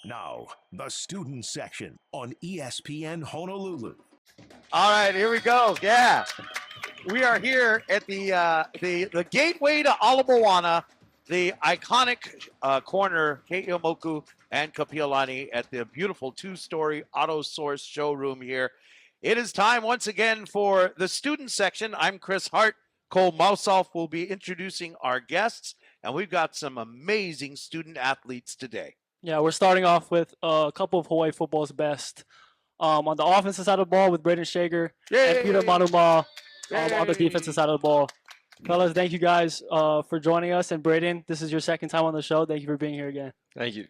Now, the student section on ESPN Honolulu. All right, here we go. Yeah. We are here at the gateway to Ala Moana, the iconic corner, Ke'eaumoku and Kapiolani at the beautiful two-story AutoSource showroom here. It is time once again for the student section. I'm Chris Hart. Cole Mousoff will be introducing our guests, and we've got some amazing student athletes today. Yeah, we're starting off with a couple of Hawaii football's best. On the offensive side of the ball with Brayden Schager and Peter Manuma on the defensive side of the ball. Fellas, thank you guys for joining us. And Brayden, this is your second time on the show. Thank you for being here again. Thank you.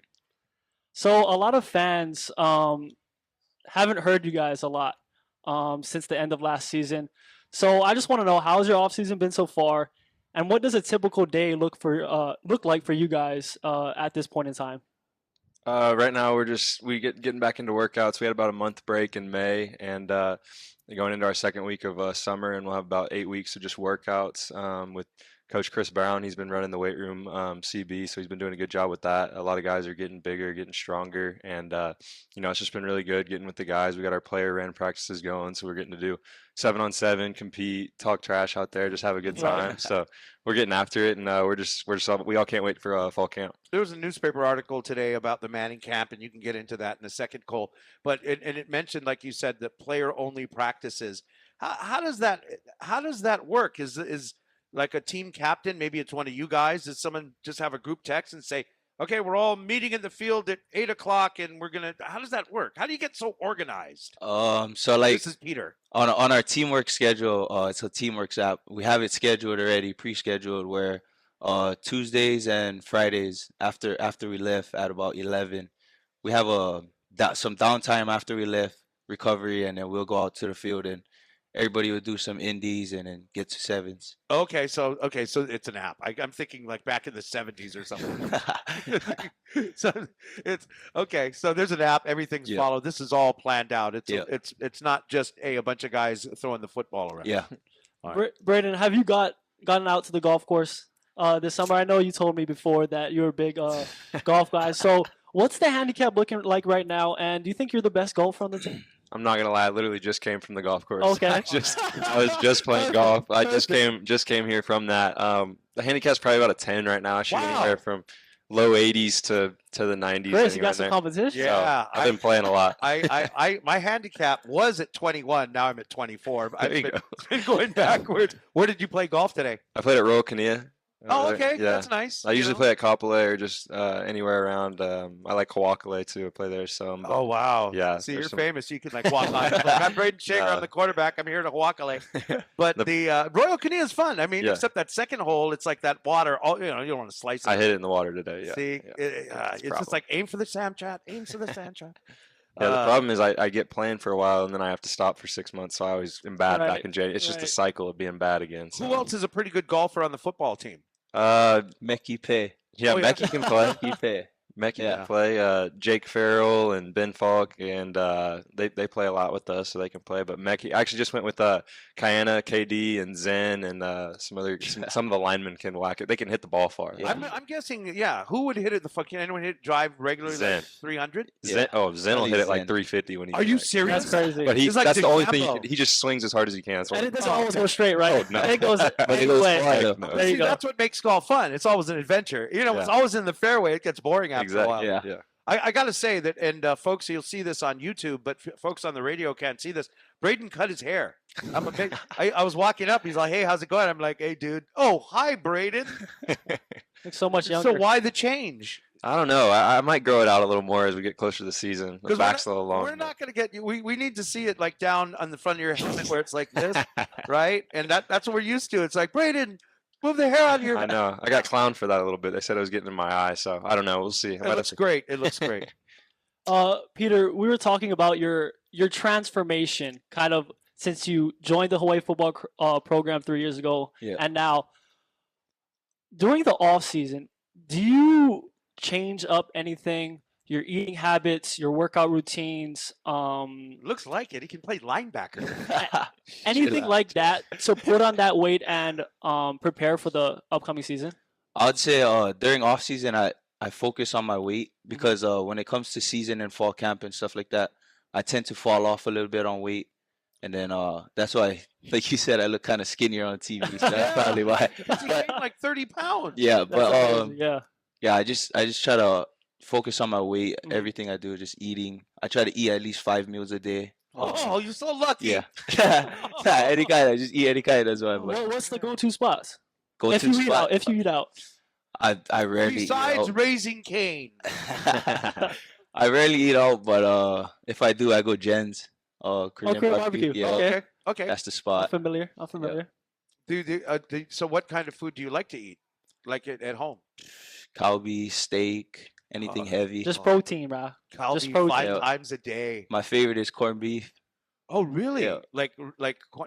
So a lot of fans haven't heard you guys a lot since the end of last season. So I just want to know, how's your offseason been so far? And what does a typical day look like for you guys at this point in time? Right now we're getting back into workouts. We had about a month break in May, and going into our second week of summer, and we'll have about 8 weeks of just workouts with Coach Chris Brown. He's been running the weight room CB, so he's been doing a good job with that. A lot of guys are getting bigger, getting stronger, and it's just been really good getting with the guys. We got our player ran practices going, so we're getting to do 7-on-7, compete, talk trash out there, just have a good time. So we're getting after it, and we all can't wait for fall camp. There was a newspaper article today about the Manning camp, and you can get into that in a second, Cole. But it mentioned, like you said, the player-only practices. How does that work? Is like a team captain, maybe it's one of you guys, does someone just have a group text and say, okay, we're all meeting in the field at 8 o'clock and how does that work? How do you get so organized? So like, this is Peter. On our teamwork schedule, it's a teamwork app. We have it scheduled already, pre-scheduled, where Tuesdays and Fridays after we lift at about 11, we have some downtime after we lift, recovery, and then we'll go out to the field and everybody would do some indies and then get to sevens. Okay, so it's an app. I'm thinking like back in the 70s or something. So it's okay. So there's an app. Everything's followed. This is all planned out. It's not just a bunch of guys throwing the football around. Yeah. Right. Brayden, have you gotten out to the golf course this summer? I know you told me before that you're a big golf guy. So what's the handicap looking like right now? And do you think you're the best golfer on the team? I'm not gonna lie, I literally just came from the golf course. Okay. I was just playing golf. I just came here from that. The handicap's probably about a 10 right now. I shoot anywhere from low 80s to the 90s. Chris, you got some competition. Yeah, so I've been playing a lot. My handicap was at 21. Now I'm at 24. I've been going backwards. Where did you play golf today? I played at Royal Kania. Oh, okay. Yeah. That's nice. I usually play at Kapolei or just anywhere around. I like Hawai'i too. I play there some. Oh, wow. Yeah. See, you're famous. You can like walk on. I'm Brayden Schager. I'm the quarterback. I'm here to Hawai'i. But the Royal Kania is fun. I mean, except that second hole, it's like that water. You don't want to slice it. I hit it in the water today. Yeah. See, it's just like aim for the sand trap. Aim for the sand trap. Yeah, the problem is I get playing for a while and then I have to stop for 6 months. So I always am bad back in January. It's just a cycle of being bad again. So. Who else is a pretty good golfer on the football team? Meki Pei. Yeah, Meki can play. Meki can play. Jake Farrell and Ben Falk, and they play a lot with us, so they can play. But Meki, I actually just went with Kayana, KD, and Zen, and some of the linemen can whack it. They can hit the ball far. Yeah. I'm guessing, who would hit it? Can anyone drive regularly? Zen. Like 300? Zen will hit it like 350 when he. Are you serious? That's crazy. But that's the only thing. He just swings as hard as he can. And it doesn't always go straight, right? Oh, no. It goes fly. No. There you go. That's what makes golf fun. It's always an adventure. It's always in the fairway. It gets boring after a while. Yeah. I got to say that, and folks, you'll see this on YouTube, but folks on the radio can't see this. Brayden cut his hair. I was walking up. He's like, "Hey, how's it going?" I'm like, "Hey, dude." "Oh, hi, Brayden." Looks so much younger. So why the change? I don't know. I might grow it out a little more as we get closer to the season. The back's a little long. We're not going to get you. We need to see it like down on the front of your helmet where it's like this, right? And that's what we're used to. It's like, Brayden, move the hair out of your. I know. I got clowned for that a little bit. They said I was getting in my eye, so I don't know. We'll see. It looks great. It looks great. Peter, we were talking about your transformation, kind of since you joined the Hawaii football program 3 years ago, and now during the off season, do you change up anything? Your eating habits, your workout routines. Looks like it. He can play linebacker. Anything like that. So put on that weight and prepare for the upcoming season. I would say during off season, I focus on my weight because when it comes to season and fall camp and stuff like that, I tend to fall off a little bit on weight. And then that's why, like you said, I look kind of skinnier on TV. So that's probably why. You gained like 30 pounds. Yeah, That's but amazing, yeah. yeah, I just try to focus on my weight. Everything I do, just eating. I try to eat at least 5 meals a day. Oh, you're so lucky. Yeah. Nah, any kind. I just eat any kind. That's why. What's the go-to spots? Go-to If you eat spot. out, if you eat out. I rarely Besides eat out. Raising Cane. I rarely eat out, but if I do, I go Jen's. Korean Korean barbecue. barbecue. Yeah, Okay. that's the I'm spot. familiar. I'm familiar. So what kind of food do you like to eat? Like at home? Kalbi, steak, anything heavy. Just protein, bro. Just Kalbi protein. 5 times a day. My favorite is corned beef. Oh, really? Yeah. Like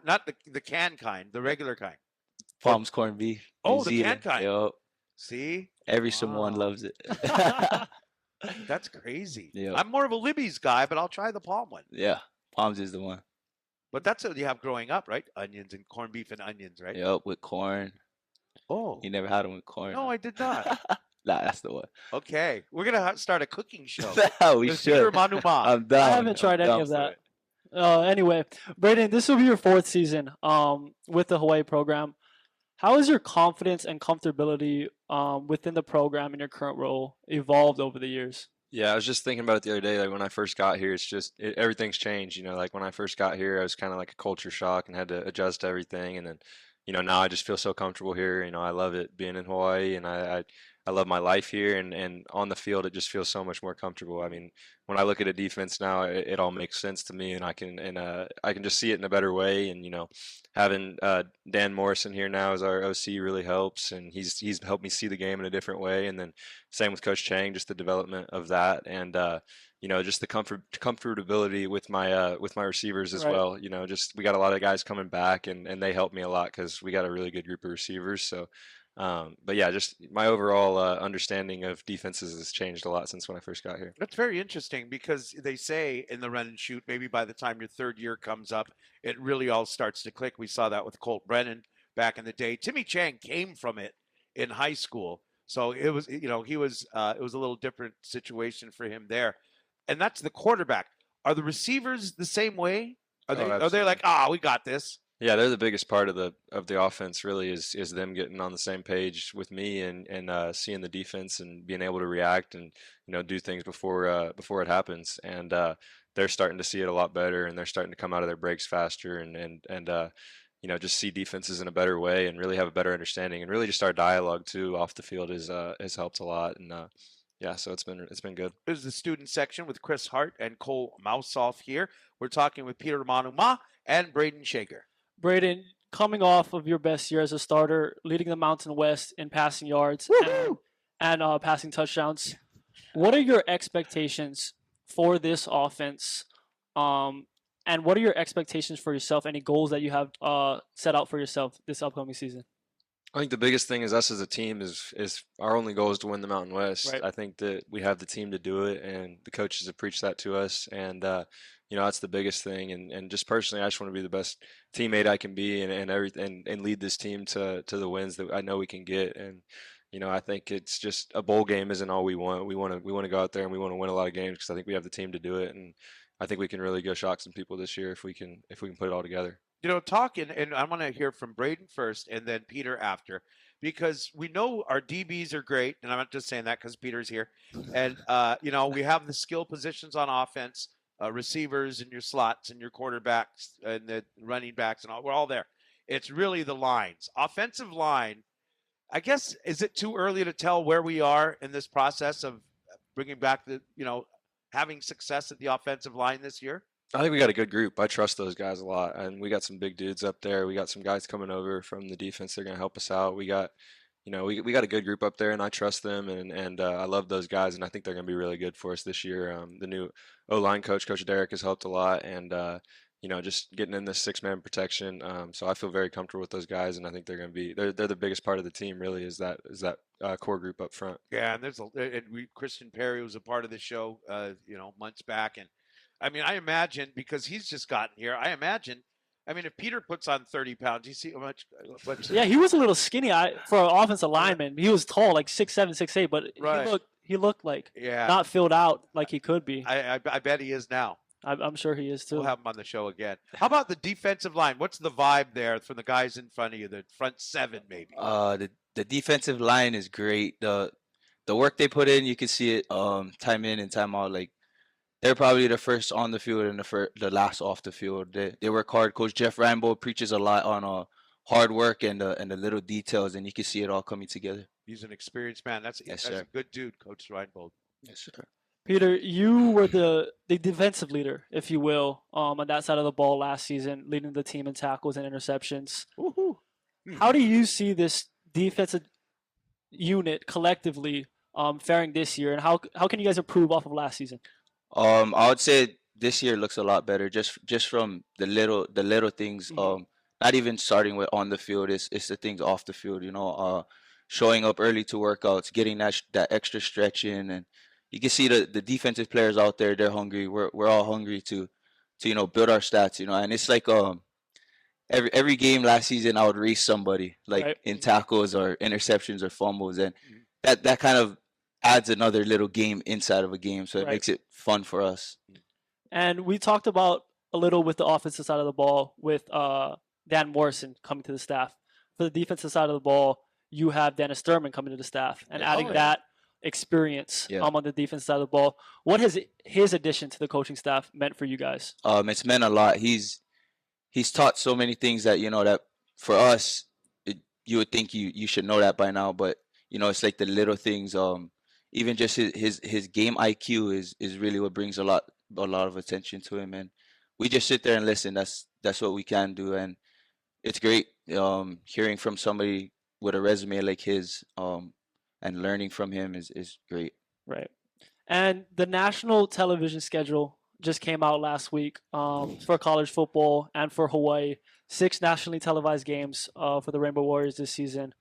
not the canned kind, the regular kind. Palm's corned beef. New Oh, the Zealand. canned kind. Yup. See? Every Samoan Wow. loves it. That's crazy. Yeah. I'm more of a Libby's guy, but I'll try the palm one. Yeah, Palm's is the one. But that's what you have growing up, right? Onions and corned beef and onions, right? Yup, with corn. Oh. You never had them with corn. No, I did not. Nah, that's the one. Okay. We're going to start a cooking show. No, we Let's do your should. Manuma. I'm down. I haven't tried any down of for that. it. Anyway, Brayden, this will be your 4th season with the Hawaii program. How has your confidence and comfortability within the program and your current role evolved over the years? Yeah, I was just thinking about it the other day. Like when I first got here, it's just everything's changed. You know, like when I first got here, I was kind of like a culture shock and had to adjust to everything. And then, you know, now I just feel so comfortable here. You know, I love it being in Hawaii, and I love my life here. And on the field, it just feels so much more comfortable. I mean, when I look at a defense now, it all makes sense to me, and I can just see it in a better way. And you know, having Dan Morrison here now as our OC really helps, and he's helped me see the game in a different way. And then same with Coach Chang, just the development of that, and you know, just the comfortability with my receivers as Right. well. You know, just we got a lot of guys coming back, and they help me a lot because we got a really good group of receivers. So. But yeah, just my overall understanding of defenses has changed a lot since when I first got here. That's very interesting because they say in the run and shoot, maybe by the time your 3rd year comes up, it really all starts to click. We saw that with Colt Brennan back in the day. Timmy Chang came from it in high school. So it was, you know, it was a little different situation for him there. And that's the quarterback. Are the receivers the same way? Are they absolutely. like, we got this? Yeah, they're the biggest part of the offense. Really, is them getting on the same page with me and seeing the defense and being able to react and you know do things before it happens. And they're starting to see it a lot better, and they're starting to come out of their breaks faster and you know just see defenses in a better way and really have a better understanding. And really, just our dialogue too off the field has helped a lot. And yeah, so it's been good. This is the student section with Chris Hart and Cole Mousoff here. We're talking with Peter Manuma and Brayden Schager. Brayden, coming off of your best year as a starter, leading the Mountain West in passing yards and passing touchdowns, what are your expectations for this offense? And what are your expectations for yourself? Any goals that you have set out for yourself this upcoming season? I think the biggest thing is us as a team is our only goal is to win the Mountain West. Right. I think that we have the team to do it, and the coaches have preached that to us. And you know that's the biggest thing. And just personally, I just want to be the best teammate I can be, and everything, and lead this team to the wins that I know we can get. And you know, I think it's just a bowl game isn't all we want. We want to go out there and we want to win a lot of games because I think we have the team to do it, and I think we can really go shock some people this year if we can put it all together. You know, and I want to hear from Brayden first and then Peter after, because we know our DBs are great, and I'm not just saying that because Peter's here. And, you know, we have the skill positions on offense, receivers and your slots and your quarterbacks and the running backs and all. We're all there. It's really the lines. Offensive line, I guess, is it too early to tell where we are in this process of bringing back having success at the offensive line this year? I think we got a good group. I trust those guys a lot, and we got some big dudes up there. We got some guys coming over from the defense. They're going to help us out. We got, you know, we got a good group up there, and I trust them, and I love those guys, and I think they're going to be really good for us this year. The new O-line coach, Coach Derek, has helped a lot, and you know, just getting in this 6-man protection. So I feel very comfortable with those guys, and I think they're going to be they're the biggest part of the team. Really, is that core group up front. Yeah, and Christian Perry was a part of the show, you know, months back, and I mean, I imagine because he's just gotten here. I mean, if Peter puts on 30 pounds, you see how much. Yeah, he was a little skinny for an offensive lineman. He was tall, like 6'7", 6'8", but Right. he looked like. Yeah. Not filled out like he could be. I bet he is now. I'm sure he is too. We'll have him on the show again. How about the defensive line? What's the vibe there from the guys in front of you, the front seven maybe? The defensive line is great. The work they put in, you can see it time in and time out. Like, they're probably the first on the field and the last off the field. They work hard. Coach Jeff Rambo preaches a lot on hard work and the little details, and you can see it all coming together. He's an experienced man. That's a good dude, Coach Reinbold. Yes, sir. Peter, you were the defensive leader, if you will, on that side of the ball last season, leading the team in tackles and interceptions. Woo-hoo. How do you see this defensive unit collectively faring this year, and how can you guys improve off of last season? I would say this year looks a lot better, just from the little things. Not even starting with on the field, it's the things off the field. You know, showing up early to workouts, getting that extra stretch in, and you can see the defensive players out there. They're hungry. We're all hungry to build our stats. And it's like every game last season I would race somebody in tackles or interceptions or fumbles, and that kind of adds another little game inside of a game, so it makes it fun for us. And we talked about a little with the offensive side of the ball with Dan Morrison coming to the staff. For the defensive side of the ball, you have Dennis Sturman coming to the staff and adding that experience on the defense side of the ball. What has his addition to the coaching staff meant for you guys? It's meant a lot. He's taught so many things that that for us you would think you should know that by now, but it's like the little things. Even just his game IQ is really what brings a lot of attention to him, and we just sit there and listen. That's what we can do, and it's great hearing from somebody with a resume like his, and learning from him is great. Right. And the national television schedule just came out last week for college football and for Hawaii. 6 nationally televised games for the Rainbow Warriors this season.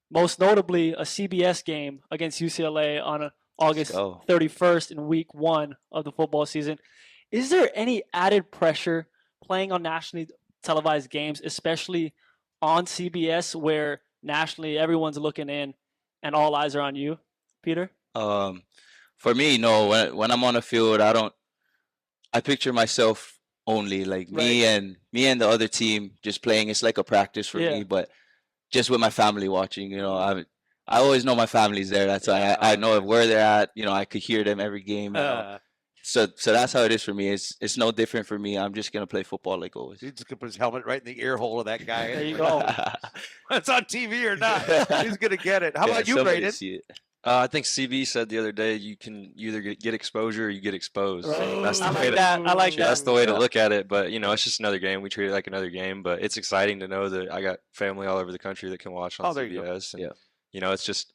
Most notably, a CBS game against UCLA on August 31st in week 1 of the football season. Is there any added pressure playing on nationally televised games, especially on CBS, where nationally everyone's looking in and all eyes are on you, Peter? For me, no. When I'm on the field, I picture myself only, like me and the other team just playing. It's like a practice for me, but just with my family watching. I always know my family's there. That's why I know where they're at. I could hear them every game. So that's how it is for me. It's no different for me. I'm just gonna play football like always. He's just gonna put his helmet right in the ear hole of that guy. There you go. It's on TV or not. He's gonna get it. How about you, Brayden? I think CB said the other day you can either get exposure or you get exposed. Right. So that's the I way like that. That's the way to look at it. But it's just another game. We treat it like another game. But it's exciting to know that I got family all over the country that can watch on CBS. And,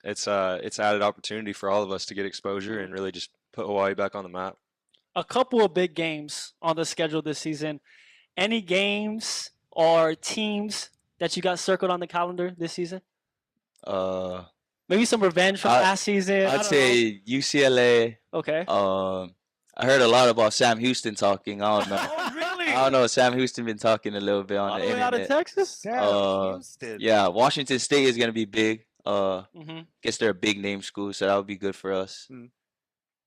it's added opportunity for all of us to get exposure and really just put Hawaii back on the map. A couple of big games on the schedule this season. Any games or teams that you got circled on the calendar this season? Maybe some revenge from last season. I'd say UCLA. Okay. I heard a lot about Sam Houston talking. I don't know. Oh, really? I don't know. Sam Houston been talking a little bit on the internet. Out of Texas? Sam Houston. Yeah, Washington State is gonna be big. Guess they're a big name school, so that would be good for us.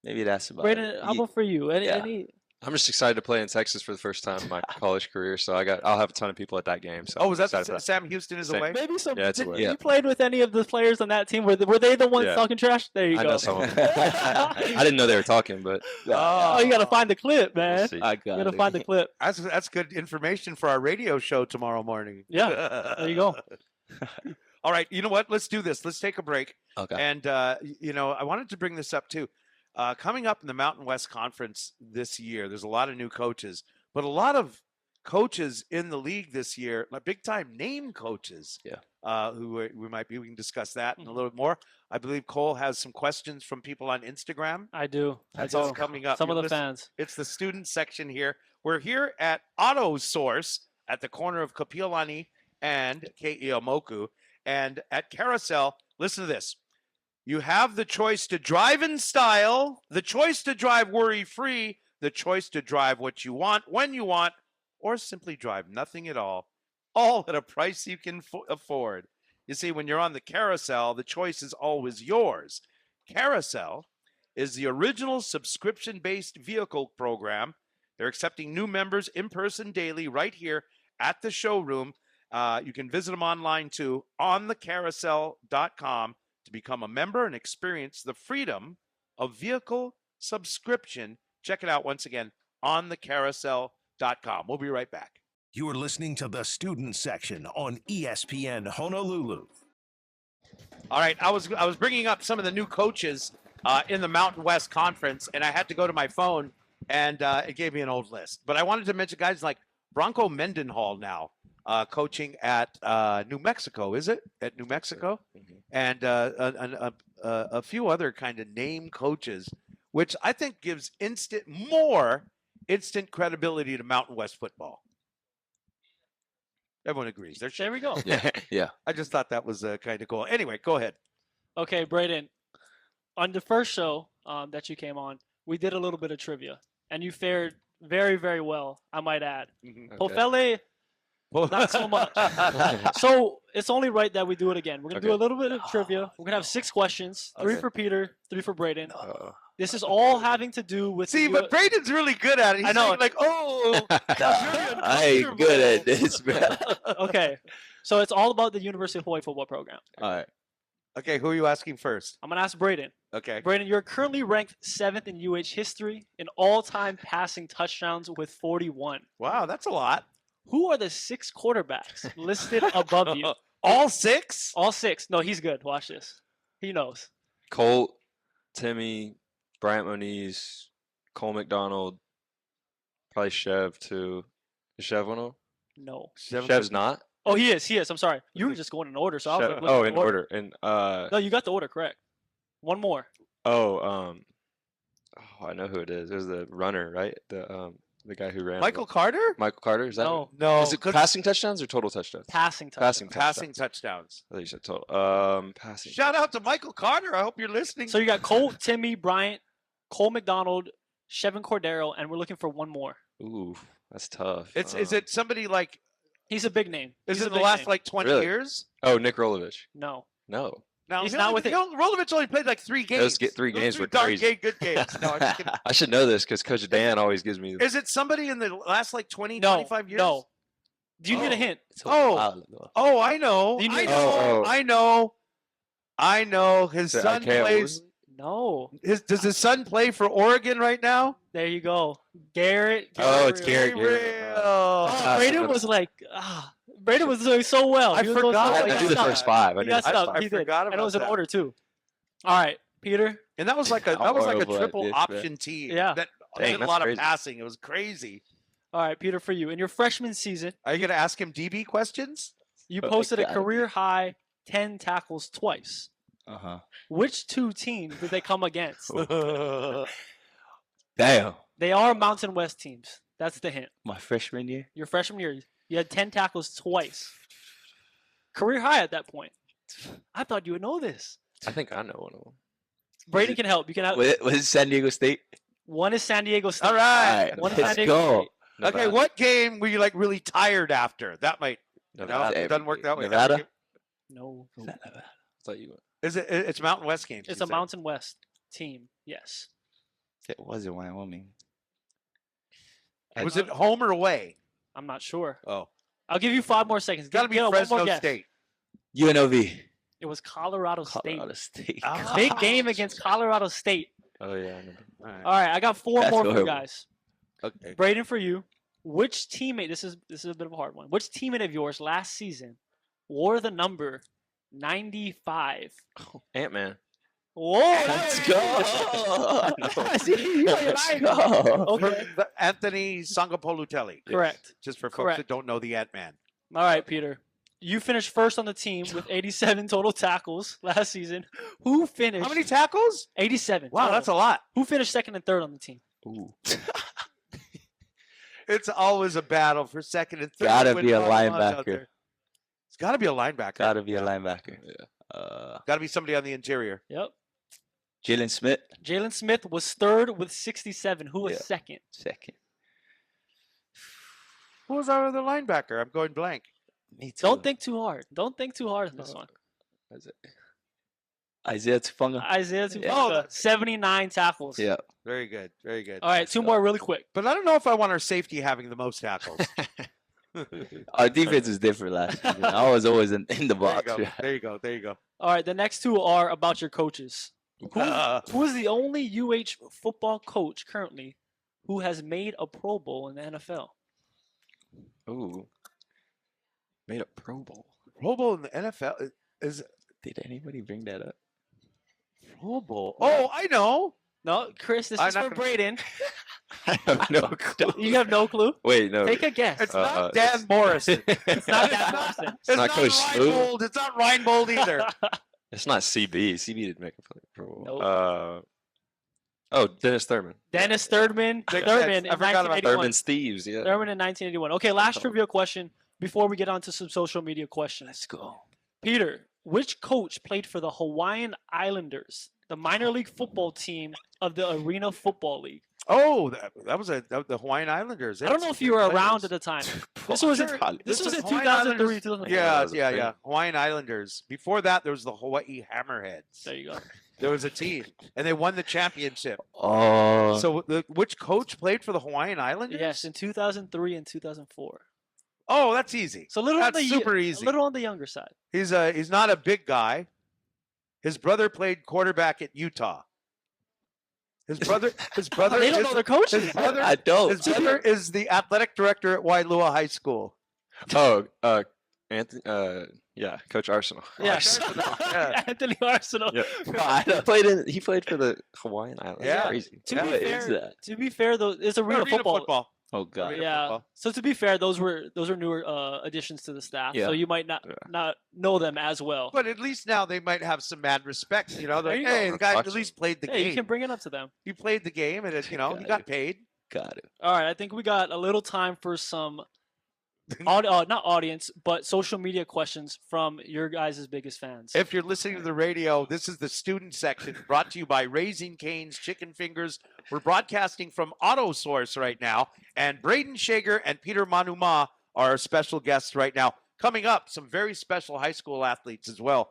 Maybe that's about Brayden, it. how about for you? Any I'm just excited to play in Texas for the first time in my college career. So I'll have a ton of people at that game. So was that Sam Houston is away? Maybe some. Yeah, it's did away. you played with any of the players on that team? Were they the ones talking trash? There you I go. know some of them. I didn't know they were talking, but Oh, you gotta find the clip, man. we'll see. I You got gotta it. find the clip. That's good information for our radio show tomorrow morning. Yeah, there you go. All right, you know what? Let's do this. Let's take a break. Okay. And I wanted to bring this up too. Coming up in the Mountain West Conference this year, there's a lot of new coaches, but a lot of coaches in the league this year, like big time name coaches. Who we can discuss that in a little bit more. I believe Cole has some questions from people on Instagram. I do. That's all coming up. Some of the fans. It's the student section here. We're here at AutoSource at the corner of Kapiolani and Ke'iomoku. And at Carousel, listen to this. You have the choice to drive in style, the choice to drive worry-free, the choice to drive what you want, when you want, or simply drive nothing at all at a price you can afford. You see, when you're on the Carousel, the choice is always yours. Carousel is the original subscription-based vehicle program. They're accepting new members in person daily right here at the showroom. You can visit them online too, onthecarousel.com, to become a member and experience the freedom of vehicle subscription. Check it out once again, onthecarousel.com. We'll be right back. You are listening to the student section on ESPN Honolulu. All right, I was bringing up some of the new coaches in the Mountain West Conference, and I had to go to my phone, and it gave me an old list. But I wanted to mention guys like Bronco Mendenhall now coaching at New Mexico, is it? At New Mexico? Mm-hmm. And a few other kind of name coaches, which I think gives more instant credibility to Mountain West football. Everyone agrees. There we go. Yeah. I just thought that was kind of cool. Anyway, go ahead. Okay, Brayden, on the first show that you came on, we did a little bit of trivia, and you fared very, very well, I might add. Mm-hmm. Pofele, not so much. So it's only right that we do it again. We're going to do a little bit of trivia. We're going to have 6 questions, 3 for Peter, 3 for Brayden. This is all having to do with... See, but Brayden's really good at it. He's I know. Like, oh, I ain't good at this, bro. Okay, so it's all about the University of Hawaii football program. All right. Okay, who are you asking first? I'm going to ask Brayden. Okay. Brayden, you're currently ranked 7th in UH history in all-time passing touchdowns with 41. Wow, that's a lot. Who are the 6 quarterbacks listed above you? All 6? All 6. No, he's good. Watch this. He knows. Colt, Timmy, Bryant Moniz, Cole McDonald, probably Chev too. Is Chev one of them? No. Chev's not? Oh, he is. He is. I'm sorry. You were just going in order. So I was Chev, like, oh, in order. And No, you got the order correct. One more. I know who it is. It was the runner, right? The guy who ran. Michael Carter? Michael Carter? Is that? No. No. Is it passing touchdowns or total touchdowns? Passing touchdown. Passing touchdowns. I think you said total. Passing. Shout out to Michael Carter. I hope you're listening. So you got Colt, Timmy, Bryant, Cole McDonald, Chevin Cordero, and we're looking for one more. Ooh, that's tough. Is it somebody like? He's a big name. Is He's it a the big last name. like 20 Really? years? Oh, Nick Rolovich. No. No. Now He's not with it. Rolovich only played like 3 games. Those 3 games were darn crazy. Good games. No, I'm just kidding. I should know this because Coach Dan always gives me. Is it somebody in the last like 20, No. 25 years? No. Do you need a hint? Oh, I know. Do you need- I know. His So, son okay, plays. No. Does his son play for Oregon right now? There you go. Garrett. Oh, it's Gabriel. Garrett. Oh, Brayden was like, Brayden was doing so well. I He was doing forgot. so well. I He knew the got first stuck. 5. I He knew got the first stuck. I He did. forgot And it was in about that. order too. All right, Peter. And that was like a Horrible triple at this, option team. Yeah. That Dang, did a that's lot crazy. of passing. It was crazy. All right, Peter, for you. In your freshman season, Are you going to ask him DB questions? you posted a gotta be. career high 10 tackles twice. Uh-huh. Which 2 teams did they come against? Damn. They are Mountain West teams. That's the hint. My freshman year. Your freshman year, you had 10 tackles twice. Career high at that point. I thought you would know this. I think I know one of them. Brayden can help. You can help. Was it San Diego State? One is San Diego State. All right. All One is let's San Diego go. State. Okay, Nevada. what game were you like really tired after? That might no, Nevada. it doesn't work that way. Nevada? No. I thought you went. Is it? It's Mountain West games. It's you a said. Mountain West team. Yes. It wasn't Wyoming. Was it home or away? I'm not sure. Oh, I'll give you 5 more seconds. got to be Get one more Fresno guess. State. UNLV. It was Colorado State. Colorado State. Ah. Big game against Colorado State. Oh yeah, I know. All right, I got 4 That's more for you horrible. guys. Okay. Brayden, for you, which teammate? This is a bit of a hard one. Which teammate of yours last season wore the number 95? Ant-Man. Whoa! Let's go. Let's go. Okay, Anthony Sangapolutelli. correct. Just for folks Correct. that don't know the Ant-Man. All right, Peter. You finished first on the team with 87 total tackles last season. Who finished? How many tackles? 87. Wow, total. that's a lot. Who finished second and third on the team? Ooh. It's always a battle for second and third. Gotta when be a Marlon's out linebacker. there. It's got to be a linebacker. Gotta be a linebacker. Yeah. Got to be somebody on the interior. Yep. Jalen Smith. Jalen Smith was third with 67. Who was Yeah. second? Second. Who was our other linebacker? I'm going blank. Me too. Don't think too hard. Don't think too hard on this one. Is it? Isaiah Tufunga. Isaiah Tufunga, 79 tackles. Yeah. Very good. Very good. All right, two more really quick. But I don't know if I want our safety having the most tackles. Our defense is different last season. I was always in the There you box. go. There you go. There you go. All right, the next two are about your coaches. Who is the only UH football coach currently who has made a Pro Bowl in the NFL? Ooh. Made a Pro Bowl. Pro Bowl in the NFL is Did anybody bring that up? Pro Bowl. Oh, I know. No, Chris, this I'm is not for gonna- Brayden. I have no clue. You have no clue? Wait, no. Take a guess. It's not Dan Morrison. It's not that Morrison. It's not Coach Snoop. Reinbold. It's not Reinbold either. It's not CB. CB didn't make a Pro Bowl. Nope. Oh, Dennis Thurman. Dennis Thurman. Big Thurman Jets. in I forgot about 1981. Thurman's Thieves, yeah. Thurman in 1981. Okay, last trivia question before we get on to some social media questions. Let's go. Peter, which coach played for the Hawaiian Islanders, the minor league football team of the Arena Football League? Oh, that was the Hawaiian Islanders. I don't know if you were around at the time. This was in, Sure. this was in Hawaiian 2003, Islanders. 2004. Yeah, was a yeah, thing. yeah. Hawaiian Islanders. Before that, there was the Hawaii Hammerheads. There you go. There was a team, and they won the championship. Oh, So, which coach played for the Hawaiian Islanders? Yes, in 2003 and 2004. Oh, that's easy. So a little That's on the super easy. A little on the younger side. He's not a big guy. His brother played quarterback at Utah. His brother They don't know their coaches. his brother, I don't. his brother is the athletic director at Wailua High School. Oh, Anthony. Yeah, Coach Arsenal. Yes, Yeah. Anthony Arsenal. Yeah. He played for the Hawaiian Islands. Yeah. Crazy. To Yeah. be What fair, is that? to be fair, though, it's arena football. Oh God. Arena Yeah. football. So to be fair, those are newer additions to the staff. Yeah. So you might not know them as well. But at least now they might have some mad respect. You know, There they're you like, go. hey, the guy at Awesome. least played the Hey, you game. can bring it up to them. He played the game, and he got paid. Got it. All right, I think we got a little time for some, not audience, but social media questions from your guys' biggest fans. If you're listening to the radio, this is the student section brought to you by Raising Cane's Chicken Fingers. We're broadcasting from AutoSource right now, and Brayden Schager and Peter Manuma are our special guests right now. Coming up, some very special high school athletes as well,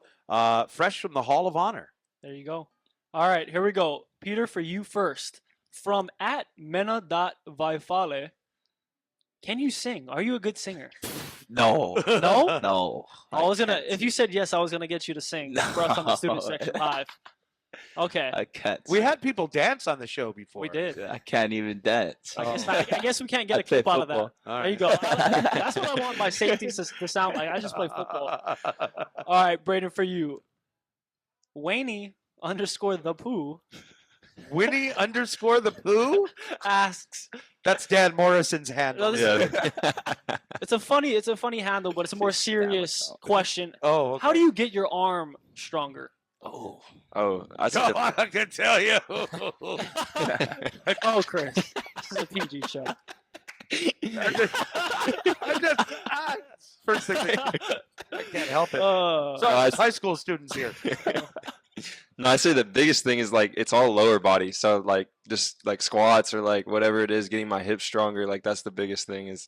fresh from the Hall of Honor. There you go. All right, here we go. Peter, for you first. From @mena.vaifale, can you sing? Are you a good singer? No. No? No. I was gonna. If you said yes, I was gonna get you to sing for us on the student No. section live. Okay, I can't. We had people dance on the show before. we did. I can't even dance. I guess we can't get I a clip play out of that. football. All There you right. go. That's what I want my safeties to sound like. I just play football. All right, Brayden, for you, Wayne_the Pooh Winnie _ the Pooh? asks. That's Dan Morrison's handle. No, this It's a funny handle, but it's a more serious question. Oh, okay. How do you get your arm stronger? Oh. Oh, I Go said on, I can tell you. Oh, Chris, this is a PG show. First thing, I can't help it. Uh, Sorry, high school students here. no, I say the biggest thing is like it's all lower body. So like just like squats or like whatever it is, getting my hips stronger. Like that's the biggest thing is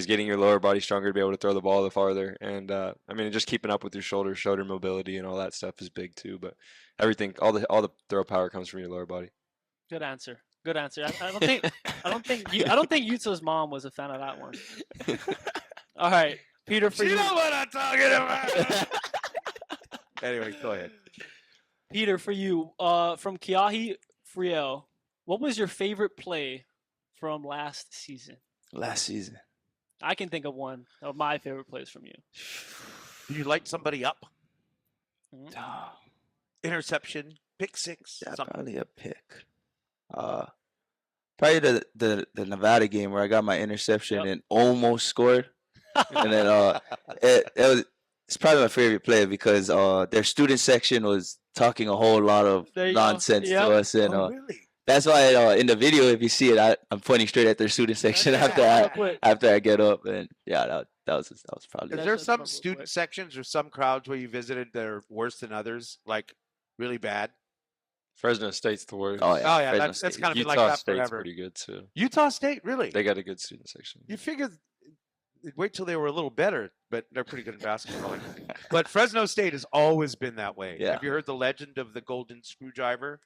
getting your lower body stronger to be able to throw the ball the farther. And I mean, just keeping up with your shoulder mobility and all that stuff is big too. But everything, all the throw power comes from your lower body. Good answer. Good answer. I don't think Yuta's mom was a fan of that one. All right, Peter, for You you. know what I'm talking about. Anyway, go ahead. Peter, for you. From Kiahi Friel, what was your favorite play from last season? Last season. I can think of one of my favorite plays from you. Do you light somebody up? Mhm. Oh, Interception, pick six, yeah, something. probably a pick. Probably the Nevada game where I got my interception Yep. and almost scored. And then it's probably my favorite play because their student section was talking a whole lot of There you go. nonsense Yep. to us, and Oh, really? that's why in the video, if you see it, I'm pointing straight at their student section Yeah. after I get up, and yeah, that was probably. Is That's there a some probably student way. sections or some crowds where you visited that are worse than others, like really bad? Fresno State's the worst. Oh yeah, Oh, yeah, Fresno that's State. kind of been Utah like that State's forever. pretty good too. Utah State, really? They got a good student section. You figure wait till they were a little better, but they're pretty good at basketball. But Fresno State has always been that way. Yeah. Have you heard the legend of the golden screwdriver?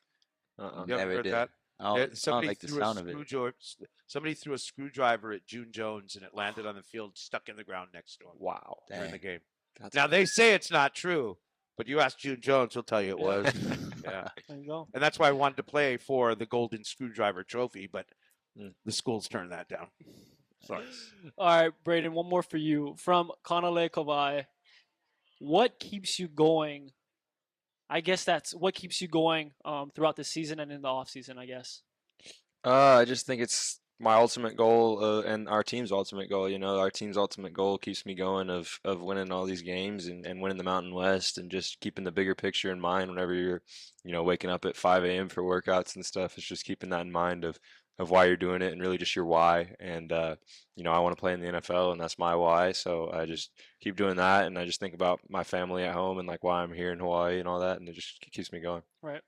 You ever Never heard did. that? I don't like the threw sound of it. Somebody threw a screwdriver at June Jones, and it landed on the field, stuck in the ground next to him. Wow. During the game. That's Now they say it's not true, but you ask June Jones, he'll tell you it was. Yeah. There you go. And that's why I wanted to play for the Golden Screwdriver Trophy, but the schools turned that down. Sorry. All right, Brayden, one more for you. From Kanale Kawai, what keeps you going? I guess that's what keeps you going throughout the season and in the off season, I guess. I just think it's my ultimate goal and our team's ultimate goal. You know, our team's ultimate goal keeps me going of winning all these games and winning the Mountain West and just keeping the bigger picture in mind whenever you're, waking up at 5 a.m. for workouts and stuff. It's just keeping that in mind of why you're doing it and really just your why. And, I want to play in the NFL and that's my why. So I just keep doing that. And I just think about my family at home and like why I'm here in Hawaii and all that. And it just keeps me going. Right.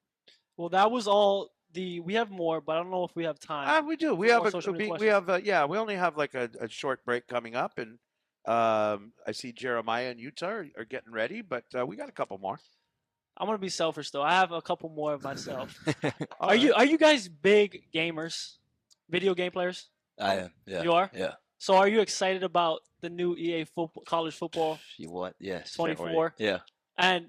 Well, that was all. We have more, but I don't know if we have time. We do. We have we only have like a short break coming up, and I see Jeremiah and Yuta are getting ready, but we got a couple more. I'm gonna be selfish though. I have a couple more of myself. Are you guys big gamers, video game players? I am. Yeah. You are? Yeah. So are you excited about the new EA college football? What? Yes. 24. Yeah. And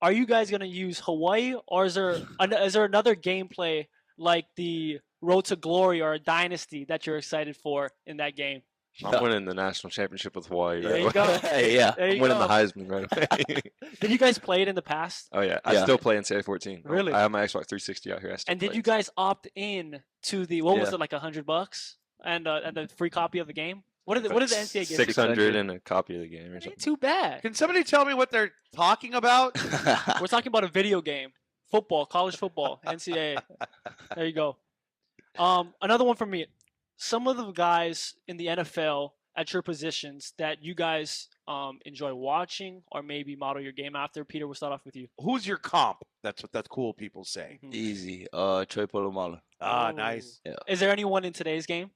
are you guys gonna use Hawaii, or is there another gameplay like the Road to Glory or a Dynasty that you're excited for in that game? I'm winning the national championship with Hawaii. There you Right go. Yeah. I'm winning the Heisman right away. Did you guys play it in the past? Oh yeah, I still play NCAA 14. Really? I have my Xbox 360 out here. I still And did play you it. guys opt in to the was it like $100 and the free copy of the game? What did the NCAA give? 600 and a copy of the game or Ain't something. too bad. Can somebody tell me what they're talking about? We're talking about a video game, football, college football, NCAA. There you go. Another one for me. Some of the guys in the NFL at your positions that you guys enjoy watching or maybe model your game after. Peter, we'll start off with you. Who's your comp? That's what that's cool people say. Easy. Troy Polamalu. Ah, Ooh. nice. Yeah. Is there anyone in today's game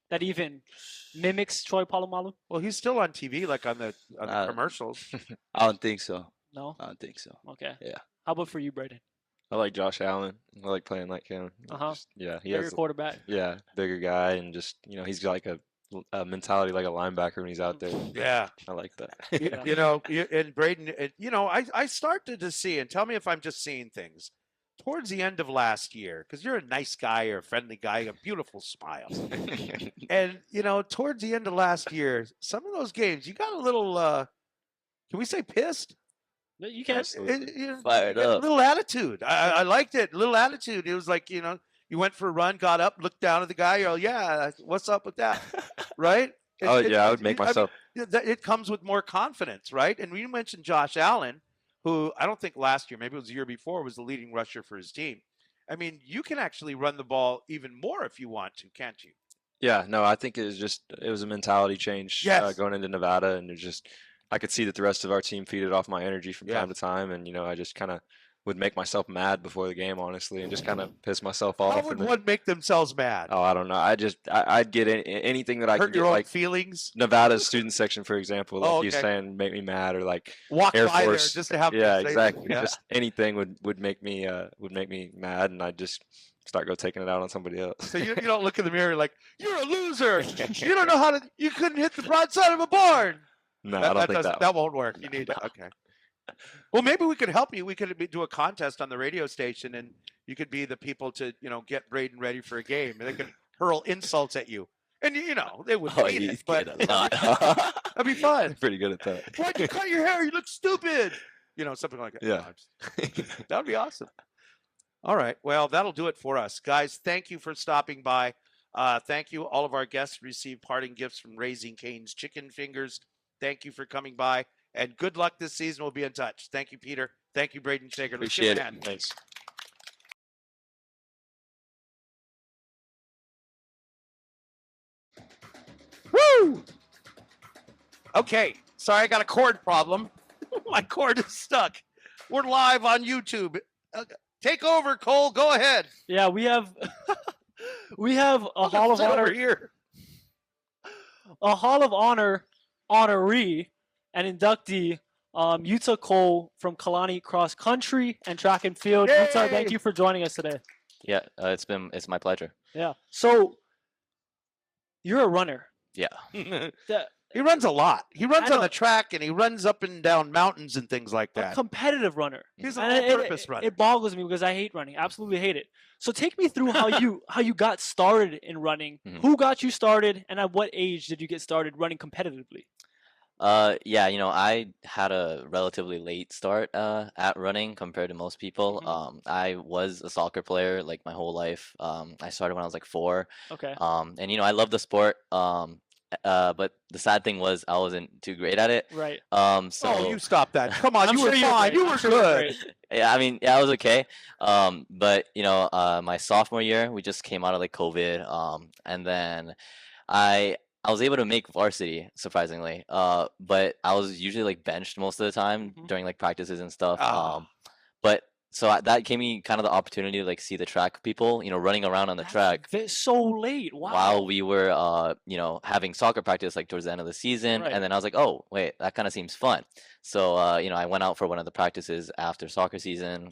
that even mimics Troy Polamalu? Well, he's still on TV, like on the commercials. I don't think so. No? I don't think so. Okay. Yeah. How about for you, Brayden? I like Josh Allen. I like playing like him. Uh-huh. Yeah, he Bigger has. quarterback. Yeah, bigger guy, and just he's got like a mentality like a linebacker when he's out there. Yeah. I like that. And Brayden, I started to see, and tell me if I'm just seeing things, towards the end of last year, because you're a nice guy or a friendly guy, a beautiful smile. And, towards the end of last year, some of those games, you got a little, can we say pissed? You can. Fired A up. little attitude. I liked it. A little attitude. It was like, you went for a run, got up, looked down at the guy. You're like, yeah, what's up with that? Right? I would make myself. It comes with more confidence, right? And you mentioned Josh Allen, who I don't think last year, maybe it was the year before, was the leading rusher for his team. I mean, you can actually run the ball even more if you want to, can't you? Yeah, no, I think it was a mentality change going into Nevada, and I could see that the rest of our team feeded off my energy from time to time, and I just kind of would make myself mad before the game, honestly, and just kind of piss myself off. How would one make themselves mad? Oh, I don't know. I'd get anything that I Hurt could your get, own like feelings. Nevada's student section, for example, like Okay. he's saying, make me mad, or like Walk Air by Force. there just to have. Yeah, to say- exactly. Yeah. Just anything would make me mad, and I'd just start taking it out on somebody else. So you don't look in the mirror like you're a loser. You don't know how to. You couldn't hit the broadside of a barn. No, I don't think that won't work. You need okay. Well, maybe we could help you. We could do a contest on the radio station, and you could be the people to get Brayden ready for a game, and they could hurl insults at you, and they would mean it, but a lot. that'd be fun. Pretty good at that. Why'd you cut your hair? You look stupid. Something like that. Yeah. That would be awesome. All right. Well, that'll do it for us. Guys, thank you for stopping by. Thank you. All of our guests received parting gifts from Raising Cane's Chicken Fingers. Thank you for coming by. And good luck this season. We'll be in touch. Thank you, Peter. Thank you, Brayden Schager. Let's give Appreciate a it. hand. Thanks. Woo! Okay. Sorry, I got a cord problem. My cord is stuck. We're live on YouTube. Take over, Cole. Go ahead. Yeah, we have a Hall of Sit over Honor. here. a Hall of Honor honoree and inductee, Yuta Cole from Kalani Cross Country and Track and Field. Yay! Yuta, thank you for joining us today. Yeah, it's my pleasure. Yeah. So you're a runner. Yeah. He runs a lot. He runs I on know. the track and he runs up and down mountains and things like A that. competitive runner. He's an And all-purpose runner. It boggles me because I hate running. Absolutely hate it. So take me through how you got started in running. Who got you started, and at what age did you get started running competitively? Yeah, I had a relatively late start at running compared to most people. I was a soccer player like my whole life. I started when I was like 4. Okay. And I love the sport. But the sad thing was I wasn't too great at it. Right. So Oh, you stop that. Come on, I'm you were sure you're fine. great. You were I'm sure you're good. great. yeah, I mean, yeah, I was okay. But my sophomore year, we just came out of like COVID. And then I was able to make varsity, surprisingly. But I was usually like benched most of the time during like practices and stuff. But so that gave me kind of the opportunity to like see the track people, running around on the track So late. Wow. while we were, having soccer practice like towards the end of the season. Right. And then I was like, oh, wait, that kind of seems fun. So, I went out for one of the practices after soccer season.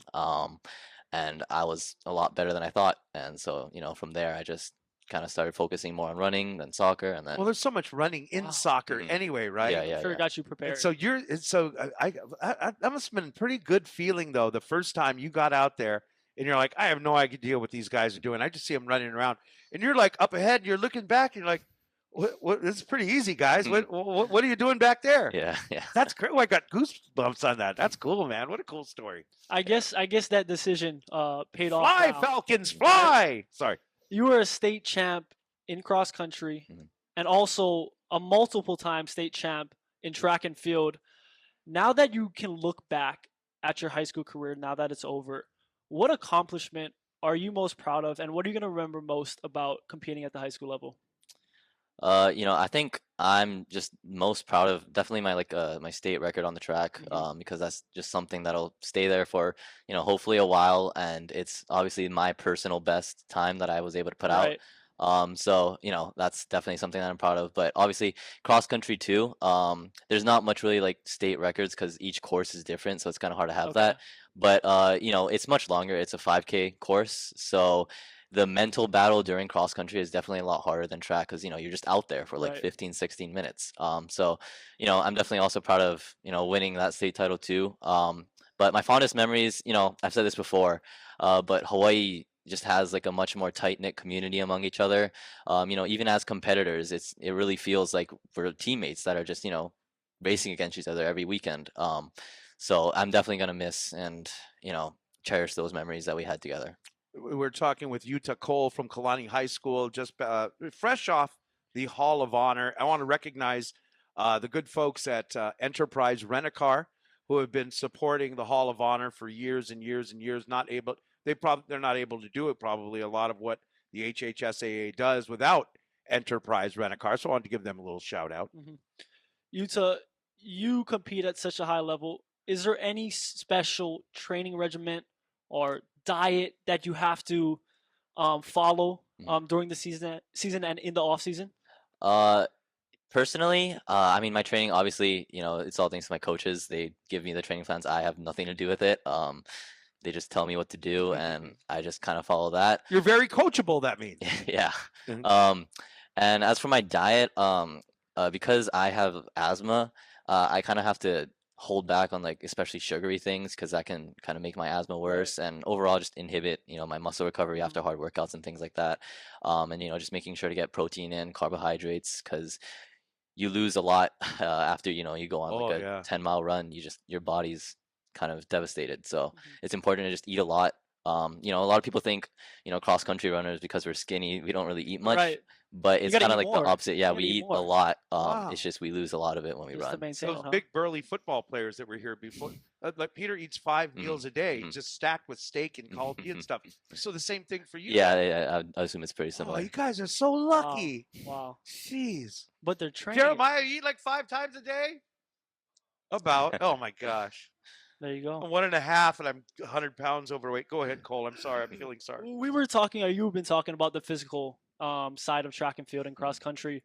And I was a lot better than I thought. And so, from there, I just kind of started focusing more on running than soccer. And then, Well, there's so much running in soccer anyway, right? yeah, Sure got you prepared. And so that must have been a pretty good feeling though, the first time you got out there and you're like, I have no idea what these guys are doing. I just see them running around, and you're like up ahead, and you're looking back, and you're like, what this is pretty easy, guys. What are you doing back there? yeah. That's great. Oh, I got goosebumps on that. That's cool, man. What a cool story. I guess that decision paid off. Fly, now. Falcons, fly. Sorry. You were a state champ in cross country and also a multiple time state champ in track and field. Now that you can look back at your high school career, now that it's over, what accomplishment are you most proud of, and what are you going to remember most about competing at the high school level? I think I'm just most proud of definitely my state record on the track, because that's just something that'll stay there for, hopefully a while, and it's obviously my personal best time that I was able to put out. So, that's definitely something that I'm proud of. But obviously cross country too. There's not much really like state records because each course is different, so it's kind of hard to have that. But it's much longer. It's a 5K course, so the mental battle during cross country is definitely a lot harder than track because you're just out there for like 15, 16 minutes. So I'm definitely also proud of winning that state title too. But my fondest memories, I've said this before, but Hawaii just has like a much more tight-knit community among each other. Even as competitors, it really feels like we're teammates that are just racing against each other every weekend. So I'm definitely gonna miss and cherish those memories that we had together. We're talking with Yuta Cole from Kalani High School, just fresh off the Hall of Honor. I want to recognize the good folks at Enterprise Rent-A-Car who have been supporting the Hall of Honor for years and years and years. They're not able to do it probably a lot of what the HHSAA does without Enterprise Rent-A-Car. So I wanted to give them a little shout out. Yuta, you compete at such a high level. Is there any special training regimen or diet that you have to follow during the season and in the off season? Personally, I mean, my training, obviously, it's all thanks to my coaches. They give me the training plans. I have nothing to do with it. They just tell me what to do, and I just kind of follow that. You're very coachable, that means. Yeah. And as for my diet, because I have asthma, I kind of have to hold back on like especially sugary things because that can kind of make my asthma worse and overall just inhibit my muscle recovery after hard workouts and things like that. And just making sure to get protein in, carbohydrates, because you lose a lot after you go on like a 10-mile run. Your body's kind of devastated, so it's important to just eat a lot. A lot of people think cross country runners, because we're skinny, we don't really eat much. But it's kind of like the opposite. Yeah, we eat a lot. It's just we lose a lot of it when we run. Those big burly football players that were here before, like Peter eats 5 meals a day, just stacked with steak and coffee and stuff. So the same thing for you. Yeah, I assume it's pretty similar. Oh, you guys are so lucky. Wow. Jeez. But they're training. Jeremiah, you eat like 5 times a day? About. Oh my gosh. There you go. I'm 1.5 and I'm 100 pounds overweight. Go ahead, Cole. I'm sorry. I'm feeling sorry. We were talking, or you've been talking about the physical side of track and field and cross country.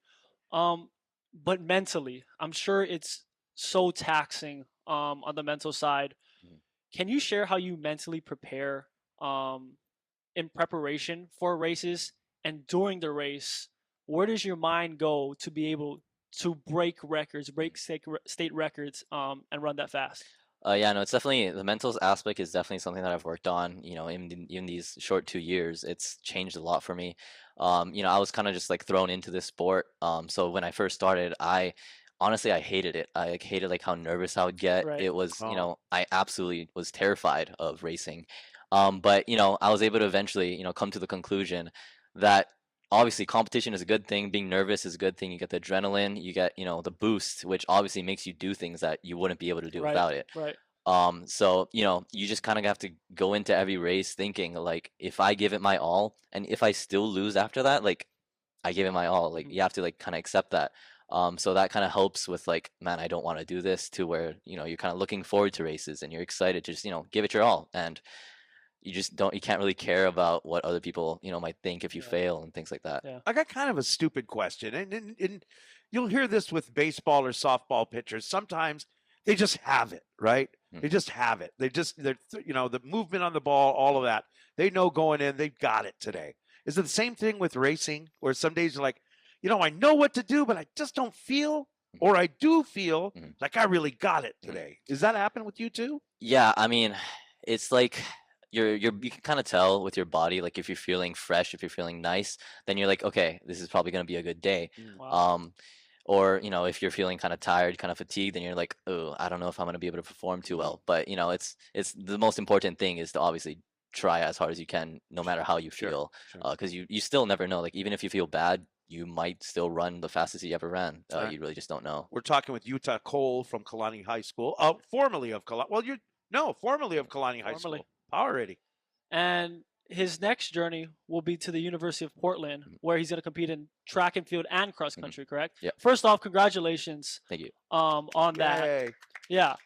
but mentally, I'm sure it's so taxing on the mental side. Mhm. Can you share how you mentally prepare in preparation for races and during the race? Where does your mind go to be able to break records, break state records, and run that fast? Yeah, no, it's definitely the mental aspect is definitely something that I've worked on. In these short 2 years, it's changed a lot for me. I was kind of just like thrown into this sport. So when I first started, I honestly I hated it. I like, hated like how nervous I would get. Right. It was, Oh. I absolutely was terrified of racing. But I was able to eventually, come to the conclusion that obviously competition is a good thing. Being nervous is a good thing. You get the adrenaline, you get, the boost, which obviously makes you do things that you wouldn't be able to do Right. without it. Right. So, you just kind of have to go into every race thinking like if I give it my all and if I still lose after that, like I gave it my all. Like you have to like kind of accept that. So that kind of helps with like, man, I don't want to do this to where, you're kind of looking forward to races and you're excited to just, give it your all. And you can't really care about what other people, might think if you Yeah. fail and things like that. Yeah. I got kind of a stupid question, and you'll hear this with baseball or softball pitchers. Sometimes they just have it, right? They just have it. They're the movement on the ball, all of that. They know going in, they've got it today. Is it the same thing with racing, where some days you're like, I know what to do, but I just don't feel, or I do feel like I really got it today. Does that happen with you too? Yeah, I mean, it's like you can kind of tell with your body, like if you're feeling fresh, if you're feeling nice, then you're like, okay, this is probably gonna be a good day. Wow. Or if you're feeling kind of tired, kind of fatigued, then you're like, oh, I don't know if I'm gonna be able to perform too well. But it's the most important thing is to obviously try as hard as you can, no matter how you feel, because you still never know. Like even if you feel bad, you might still run the fastest you ever ran. Right. You really just don't know. We're talking with Yuta Cole from Kalani High School, formerly of Kalani. Well, formerly of Kalani High Formerly. School. Already. And his next journey will be to the University of Portland, where he's going to compete in track and field and cross country. Correct? Yeah. First off, congratulations. Thank you. On that. Yay. Yeah.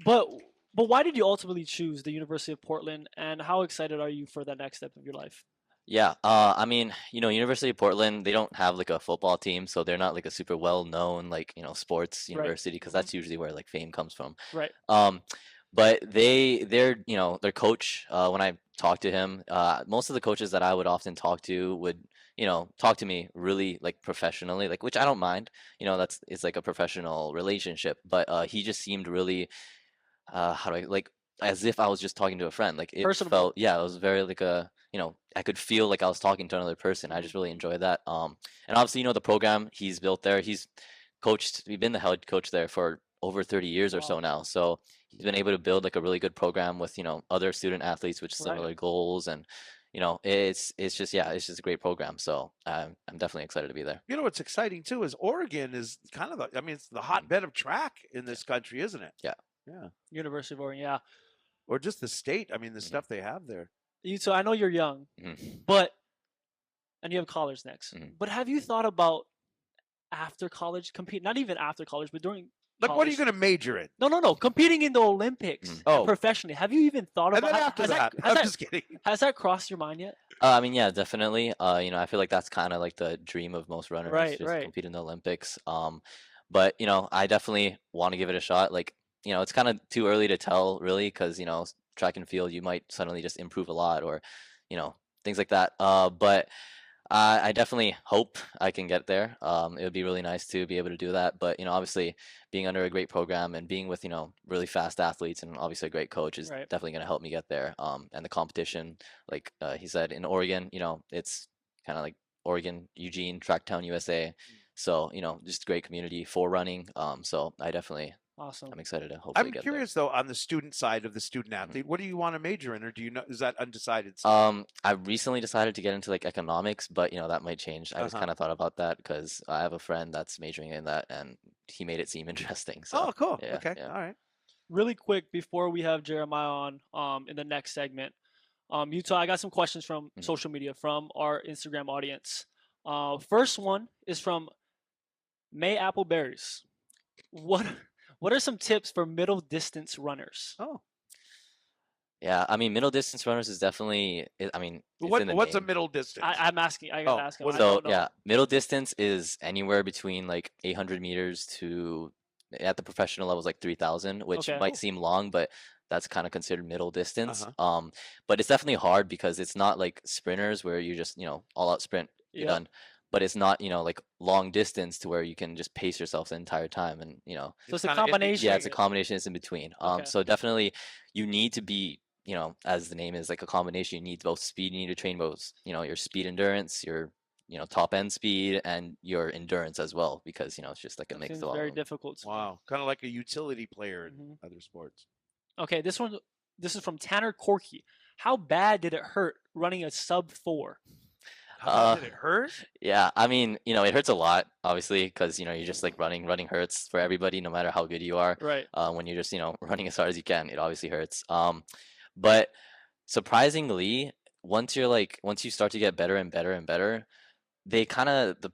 But why did you ultimately choose the University of Portland, and how excited are you for the next step of your life? Yeah, I mean, University of Portland, they don't have like a football team, so they're not like a super well-known like, sports university because that's usually where like fame comes from. Right. But their coach, when I talked to him, most of the coaches that I would often talk to would, talk to me really like professionally, like which I don't mind. It's like a professional relationship, but he just seemed really, how do I like as if I was just talking to a friend. Like it Personable. felt, yeah, it was very like I could feel like I was talking to another person. I just really enjoy that. And obviously, the program he's built there, he's been the head coach there for over 30 years or so now. So he's been able to build like a really good program with, other student athletes with similar goals. And, it's just a great program. So I'm definitely excited to be there. What's exciting too is Oregon is kind of it's the hotbed of track in this country, isn't it? Yeah. Yeah. University of Oregon, yeah. Or just the state. I mean, the stuff they have there. So I know you're young, and you have college next. But have you thought about after college compete? Not even after college, but during Like, college. what are you going to major in? No. Competing in the Olympics professionally. Have you even thought And about then after that, I'm just kidding. Has that crossed your mind yet? I mean, yeah, definitely. I feel like that's kind of like the dream of most runners, Right, just right. compete in the Olympics. But I definitely want to give it a shot. Like, it's kind of too early to tell, really, because track and field, you might suddenly just improve a lot, or things like that. But I definitely hope I can get there. It would be really nice to be able to do that. But obviously, being under a great program and being with really fast athletes and obviously a great coach is definitely going to help me get there. And the competition, like he said, in Oregon, it's kind of like Oregon, Eugene, Tracktown, USA. So just a great community for running. So I definitely. Awesome. I'm excited to hopefully I'm get curious though, on the student side of the student athlete, what do you want to major in, or do you know? Is that undecided? I recently decided to get into like economics, but that might change. I just kind of thought about that because I have a friend that's majoring in that, and he made it seem interesting. So, oh, cool. Yeah, okay. yeah. All right. Really quick before we have Jeremiah on in the next segment, Yuta, I got some questions from social media from our Instagram audience. First one is from May Appleberries. What are some tips for middle distance runners? Oh, Yeah, I mean, middle distance runners is definitely. I mean, it's in the What's a name. middle distance? I'm asking. I gotta Oh, ask him. what I is So don't know. yeah, middle distance is anywhere between like 800 meters to at the professional level is like 3,000, which Okay. might seem long, but that's kind of considered middle distance. Uh-huh. But it's definitely hard because it's not like sprinters where you just all out sprint, you're Yep. done. But it's not like long distance to where you can just pace yourself the entire time, and So it's a kinda in combination. yeah, I it's a guess. combination. It's in between. Okay. So definitely you need to be, as the name is, like a combination. You need both speed. You need to train both, your speed endurance, your, top end speed, and your endurance as well, because it's just like a That mix seems of all very of them. difficult. To me. Wow, kind of like a utility player in Mhm. other sports. Okay, this is from Tanner Corky. How bad did it hurt running a sub 4? How Uh, bad did it hurt? yeah, I mean, it hurts a lot, obviously, because you're just like running. Running hurts for everybody, no matter how good you are. Right. When you're just running as hard as you can, it obviously hurts. But surprisingly, once you start to get better and better and better, the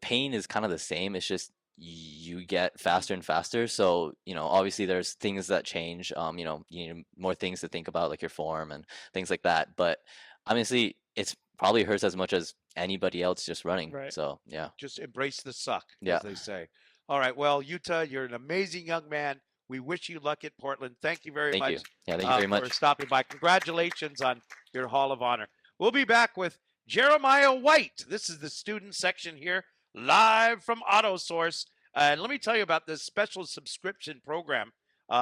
pain is kind of the same. It's just you get faster and faster. So, obviously there's things that change. You need more things to think about, like your form and things like that. But honestly, it's probably hurts as much as anybody else just running. Right. So yeah. Just embrace the suck, Yeah. as they say. All right. Well, Yuta, you're an amazing young man. We wish you luck at Portland. Thank you very Thank much. you. Yeah, thank you very For much. stopping by. Congratulations on your Hall of Honor. We'll be back with Jeremiah White. This is the student section here, live from AutoSource. And let me tell you about this special subscription program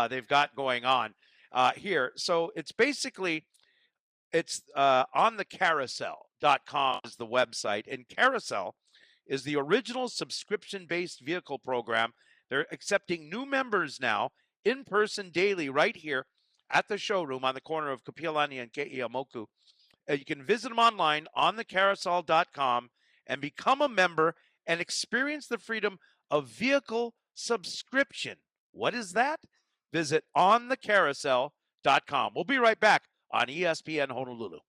they've got going on here. So it's basically on the carousel.com is the website, and Carousel is the original subscription-based vehicle program. They're accepting new members now in person daily right here at the showroom on the corner of Kapiolani and Ke'iamoku. You can visit them online on the carousel.com and become a member and experience the freedom of vehicle subscription. What is that? Visit onthecarousel.com. We'll be right back on ESPN Honolulu.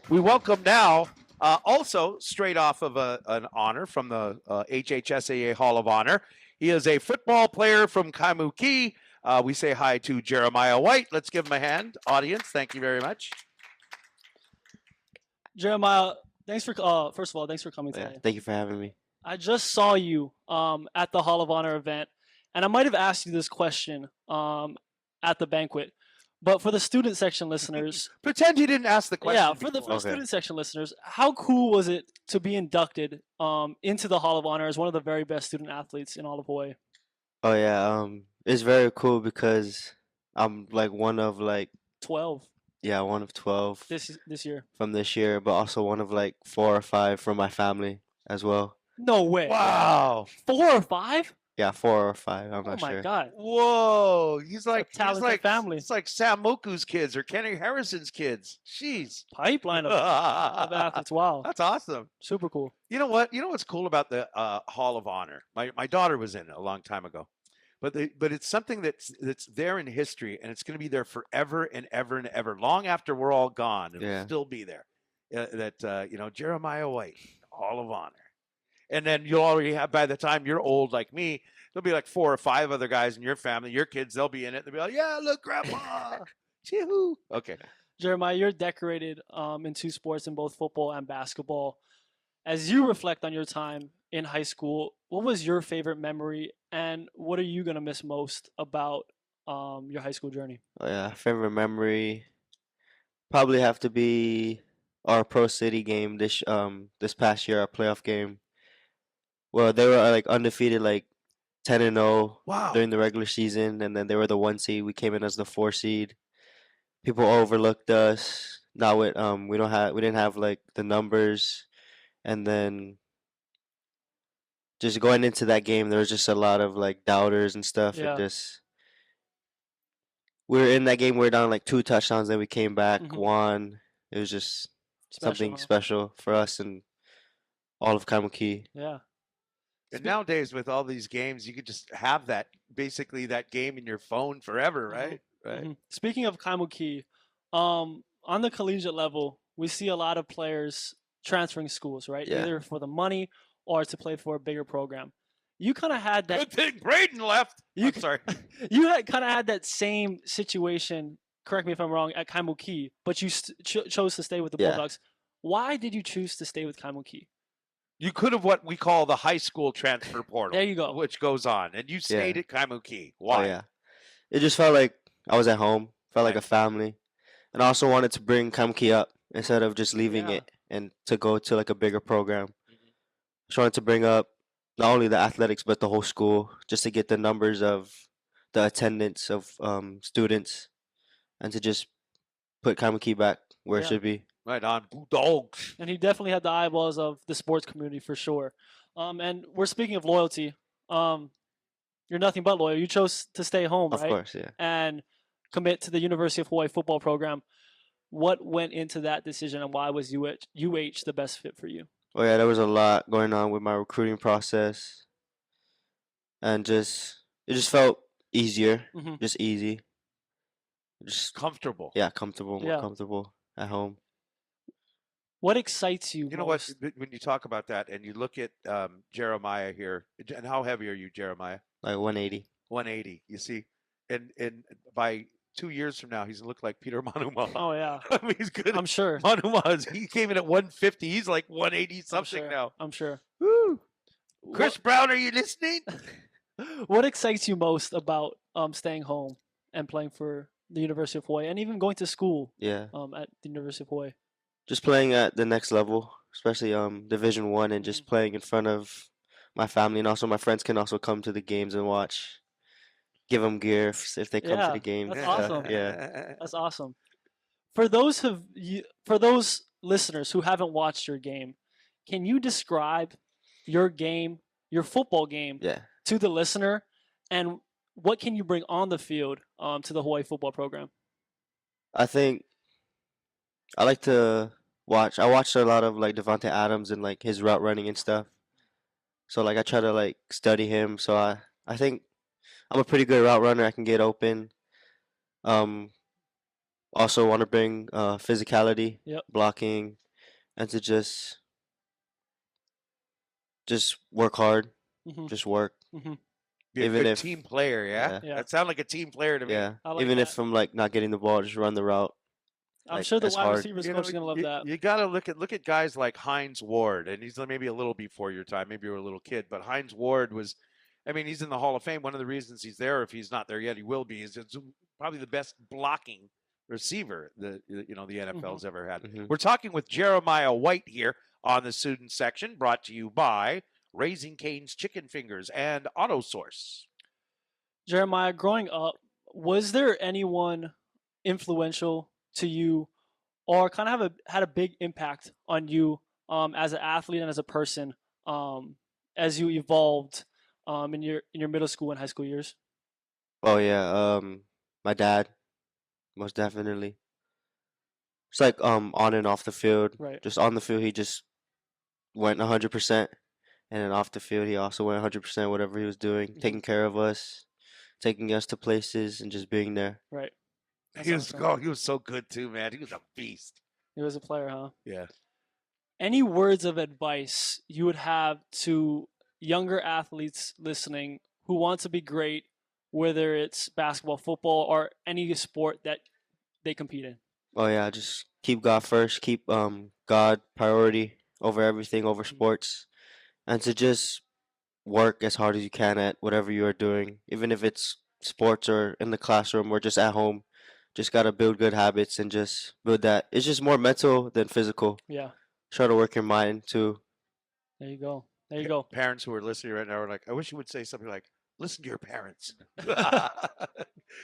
We welcome now, also straight off of an honor from the HHSAA Hall of Honor. He is a football player from Kaimuki. We say hi to Jeremiah White. Let's give him a hand, audience. Thank you very much. Jeremiah, thanks for first of all, thanks for coming today. Yeah, thank you for having me. I just saw you at the Hall of Honor event, and I might have asked you this question at the banquet, but for the student section listeners, pretend you didn't ask the question. Yeah, for the student section listeners, how cool was it to be inducted into the Hall of Honor as one of the very best student athletes in all of Hawaii? Oh yeah, it's very cool because I'm like one of 12. Yeah, one of 12 this year. From this year, but also one of 4 or 5 from my family as well. No way. Wow. 4 or 5? Yeah, 4 or 5. I'm Oh not my sure. God. Whoa. He's like family. It's like Sam Moku's kids or Kenny Harrison's kids. Jeez. Pipeline of athletes. Wow. That's awesome. Super cool. You know what? You know what's cool about the Hall of Honor? My daughter was in it a long time ago. But it's something that's there in history, and it's going to be there forever and ever and ever. Long after we're all gone, it'll still be there. Jeremiah White, Hall of Honor. And then you'll already have, by the time you're old like me, there'll be 4 or 5 other guys in your family, your kids, they'll be in it. They'll be like, yeah, look, Grandpa. Chee-hoo. Okay. Jeremiah, you're decorated in 2 sports, in both football and basketball. As you reflect on your time in high school, what was your favorite memory, and what are you going to miss most about your high school journey? Oh yeah, favorite memory probably have to be our Pro City game this past year, our playoff game. Well, they were undefeated 10-0 during the regular season, and then they were the 1 seed. We came in as the 4 seed. People overlooked us. Now we didn't have the numbers, and then just going into that game, there was just a lot of doubters and stuff. Yeah. And we were in that game. We were down 2 touchdowns, then we came back, won. It was just something special for us and all of Kaimuki. Yeah. And nowadays, with all these games, you could just have that game in your phone forever, right? Right. Mm-hmm. Speaking of Kaimuki, on the collegiate level, we see a lot of players transferring schools, right? Yeah. Either for the money or to play for a bigger program. you kind of had that. Good thing Brayden left. I'm sorry. You had kind of had that same situation. Correct me if I'm wrong. At Kaimuki, but you chose to stay with the Bulldogs. Why did you choose to stay with Kaimuki? You could have what we call the high school transfer portal. There you go. Which goes on, and you stayed at Kaimuki. Why? Oh, yeah. It just felt like I was at home. Felt like a family, and I also wanted to bring Kaimuki up instead of just leaving it and to go to like a bigger program. Just wanted to bring up not only the athletics but the whole school, just to get the numbers of the attendance of students, and to just put Kaimuki back where it should be. Right on, Bulldogs. And he definitely had the eyeballs of the sports community for sure. And we're speaking of loyalty. You're nothing but loyal. You chose to stay home, right? Of course, yeah. And commit to the University of Hawaii football program. What went into that decision, and why was UH the best fit for you? Oh yeah, there was a lot going on with my recruiting process, and it just felt easier, just easy, just comfortable. Yeah, comfortable, more comfortable at home. What excites you? You know what? When you talk about that, and you look at Jeremiah here, and how heavy are you, Jeremiah? Like 180. 180. You see, and by 2 years from now, he's gonna look like Peter Manuma. Oh yeah, I mean, he's good. I'm sure. Manuma, he came in at 150. He's like 180 something now. I'm sure. Woo! Chris Brown, are you listening? What excites you most about staying home and playing for the University of Hawaii, and even going to school? Yeah. At the University of Hawaii. Just playing at the next level, especially Division I, and just playing in front of my family, and also my friends can also come to the games and watch. Give them gear if they come to the game. That's awesome. Yeah, that's awesome. For those listeners who haven't watched your game, can you describe your game, your football game, to the listener, and what can you bring on the field to the Hawaii football program? I think I like to watch. I watched a lot of like Devontae Adams and like his route running and stuff. So like I try to like study him. So I think I'm a pretty good route runner. I can get open. Also want to bring physicality, blocking, and to just work hard, just work. Be a good team player, yeah? That sounds like a team player to me. Yeah, like even if I'm like not getting the ball, just run the route. I'm sure the wide receivers coach is gonna love that. You gotta look at guys like Hines Ward, and he's maybe a little before your time. Maybe you were a little kid, but Hines Ward was. I mean, he's in the Hall of Fame. One of the reasons he's there, if he's not there yet, he will be. Is it's probably the best blocking receiver the NFL's ever had. We're talking with Jeremiah White here on the student section, brought to you by Raising Cane's Chicken Fingers and AutoSource. Jeremiah, growing up, was there anyone influential to you, or kind of had a big impact on you as an athlete and as a person as you evolved in your middle school and high school years? Oh yeah, my dad, most definitely. It's like on and off the field. Right. Just on the field, he just went 100%, and then off the field, he also went 100% whatever he was doing, taking care of us, taking us to places, and just being there. Right. He was so good too, man. He was a beast. He was a player, huh? Yeah. Any words of advice you would have to younger athletes listening who want to be great, whether it's basketball, football, or any sport that they compete in? Oh yeah, just keep God first. Keep God priority over everything, over sports, and to just work as hard as you can at whatever you are doing, even if it's sports or in the classroom or just at home. Just gotta build good habits and just build that. It's just more mental than physical. Yeah. Try to work your mind too. There you go. There you go. Parents who are listening right now are like, I wish you would say something like, listen to your parents.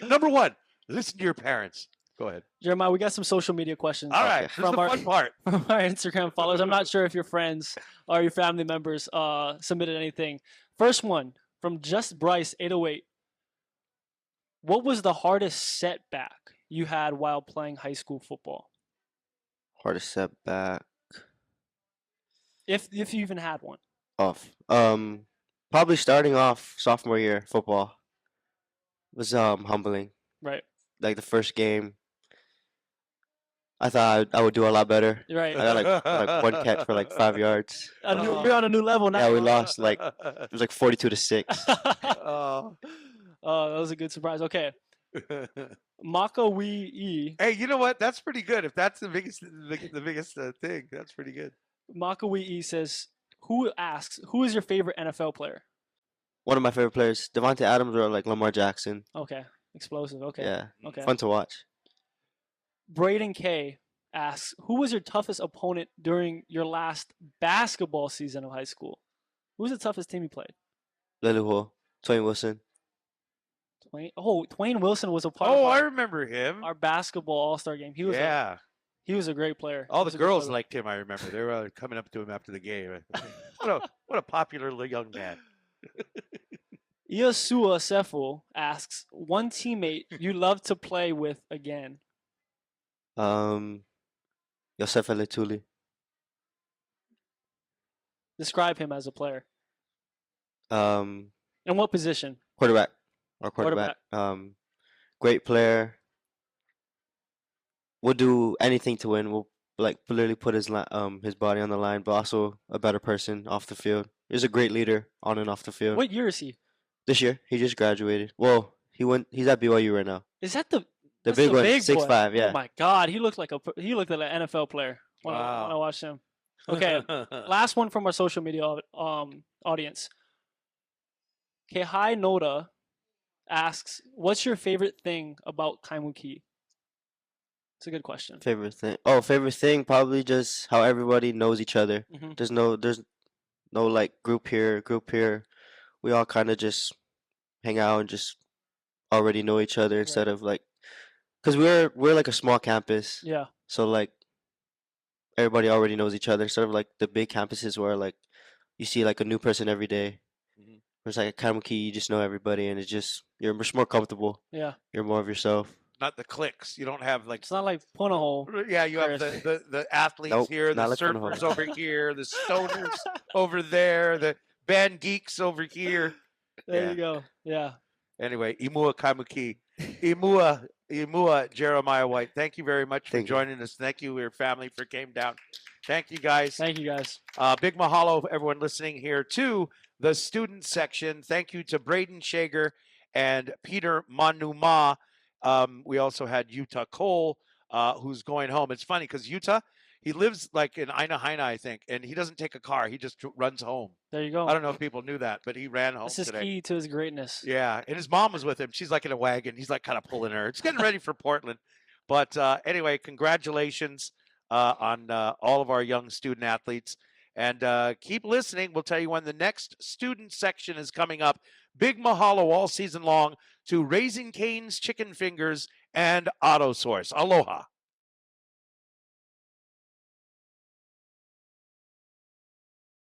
Number one, listen to your parents. Go ahead. Jeremiah, we got some social media questions. All right. This is the fun part. From our Instagram followers. I'm not sure if your friends or your family members submitted anything. First one from Just Bryce 808. What was the hardest setback you had while playing high school football? Hardest setback. If you even had one. Probably starting off sophomore year football was humbling. Right. Like the first game, I thought I would do a lot better. Right. I got like one catch for like 5 yards. We're on a new level now. Yeah, we lost like it was like 42-6. Oh. That was a good surprise. Okay. Makawi'i. Hey, you know what? That's pretty good. If that's the biggest thing, that's pretty good. Makawi'i says, who is your favorite NFL player? One of my favorite players, Devontae Adams or like Lamar Jackson. Okay. Explosive. Okay. Yeah. Okay. Fun to watch. Brayden K asks, who was your toughest opponent during your last basketball season of high school? Who was the toughest team you played? Liverpool, Twain Wilson. Twain Wilson was a part Oh, of I remember him. our basketball all-star game. He was he was a great player. All He the was a good girls player. liked him. I remember they were coming up to him after the game. What a popular young man. Iasua Sefo asks, one teammate you love to play with again. Yosef Eletuli. Describe him as a player. Um, In what position? Quarterback. Great player. Would do anything to win. Will like literally put his body on the line, but also a better person off the field. He's a great leader on and off the field. What year is he? This year, he just graduated. Well, he's at BYU right now. Is that the The big one, boy? 6'5", yeah. Oh my God, he looked like an NFL player when I watched him. Okay, last one from our social media audience. Kehai Noda asks, "What's your favorite thing about Kaimuki?" It's a good question. Favorite thing? Oh, favorite thing probably just how everybody knows each other. Mhm. There's no like group here, group here. We all kind of just hang out and just already know each other instead of like, cause we're like a small campus. Yeah. So like everybody already knows each other instead of like the big campuses where like you see like a new person every day. Mhm. Whereas like at Kaimuki, you just know everybody and it's just you're much more comfortable. Yeah. You're more of yourself. Not the cliques. You don't have like. It's not like Punahole. Yeah, you have Chris. the athletes Nope, here, the not like surfers Punahou. over here, the stoners over there, the band geeks over here. There Yeah. you go. Yeah. Anyway, Imua Kaimuki. Imua Jeremiah White. Thank you very much for Thank you. joining us. Thank you, your family, for came down. Thank you, guys. Thank you, guys. Big mahalo for everyone listening here to the student section. Thank you to Brayden Schager and Peter Manuma. We also had Yuta Cole, who's going home. It's funny because Yuta, he lives like in Aina Haina, I think, and he doesn't take a car. He just runs home. There you go. I don't know if people knew that, but he ran home This is today. key to his greatness. Yeah, and his mom was with him. She's like in a wagon. He's like kind of pulling her. It's getting ready for Portland. But anyway, congratulations on all of our young student athletes. And keep listening. We'll tell you when the next student section is coming up. Big mahalo all season long to Raising Cane's Chicken Fingers and AutoSource. Aloha.